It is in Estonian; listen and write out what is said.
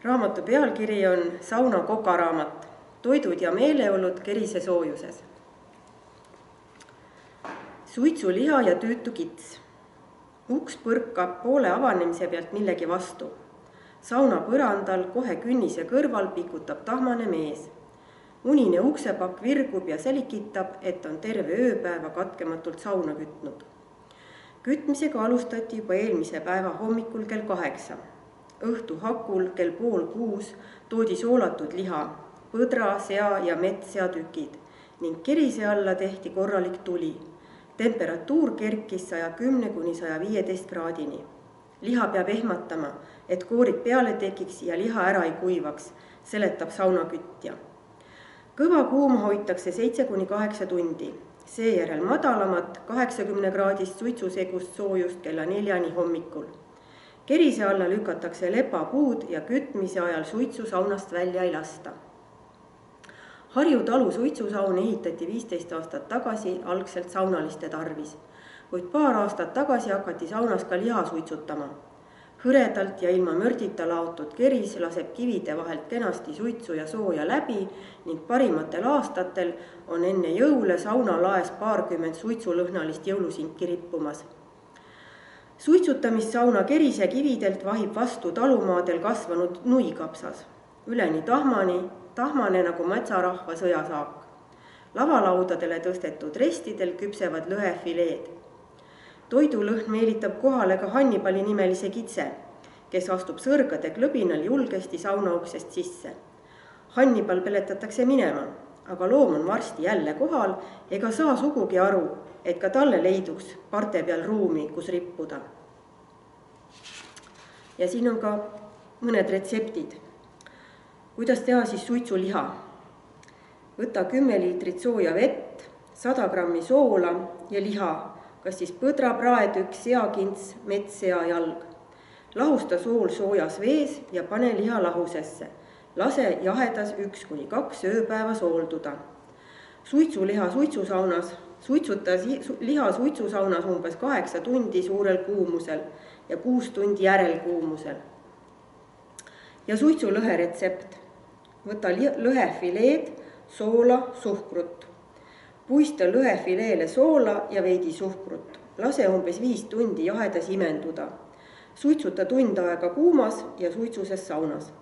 Raamatu pealkiri on Sauna kokaraamat, toidud ja meeleolud kerise soojuses. Suitsuliha ja tüütu kits. Uks põrkab poole avanemise pealt millegi vastu. Sauna põrandal kohe künnise kõrval pikutab tahmane mees. Unine uksepakk virgub ja selikitab, et on terve ööpäeva katkematult sauna kütnud. Kütmisega alustati juba eelmise päeva hommikul kell 8. Õhtu hakul kell 5:30 toodi soolatud liha, põdra, sea ja metssea tükid ning kerise alla tehti korralik tuli. Temperatuur kerkis 110–115 kraadini. Liha peab ehmatama, et koorid peale tekiks ja liha ära ei kuivaks, seletab saunakütja. Kõva kuum hoitakse 7–8 tundi, seejärel madalamat 80-kraadist suitsusegust soojust kella 4 hommikul. Kerise alla lükatakse lepapuud ja kütmise ajal suitsu saunast välja ei lasta. Harju talu suitsusaun ehitati 15 aastat tagasi algselt saunaliste tarvis, kuid paar aastat tagasi hakati saunas ka liha suitsutama. Hõredalt ja ilma mördita laotud keris laseb kivide vahelt kenasti suitsu ja sooja läbi ning parimatel aastatel on enne jõule saunalaes paarkümmend suitsulõhnalist jõulusinki rippumas. Suitsutamist-sauna kerise kividelt vahib vastu talumaadel kasvanud nuikapsas. Üleni tahmane nagu metsarahva sõjasaak. Lavalaudadele tõstetud restidel küpsevad lõhefileed. Toidulõhn meelitab kohale ka Hannibali nimelise kitse, kes astub sõrgade klõbinal julgesti sauna uksest sisse. Hannibal peletatakse minema, aga loom on varsti jälle kohal ega saa sugugi aru, et ka talle leiduks parte peal ruumi, kus rippuda. Ja siin on ka mõned retseptid. Kuidas teha siis suitsuliha? Võta 10 liitrit sooja vett, 100 grammi soola ja liha, kas siis põdra, praetükk, seakints, metssea jalg. Lahusta sool soojas vees ja pane liha lahusesse. Lase jahedas 1–2 ööpäeva soolduda. Suitsuliha suitsusaunas. Suitsuta liha suitsusaunas umbes 8 tundi suurel kuumusel ja 6 tundi järelkuumusel. Ja suitsulõhe retsept. Võta lõhefileed, soola, suhkrut. Puista lõhefileele soola ja veidi suhkrut. Lase umbes 5 tundi jahedas imenduda. Suitsuta tund aega kuumas ja suitsuses saunas.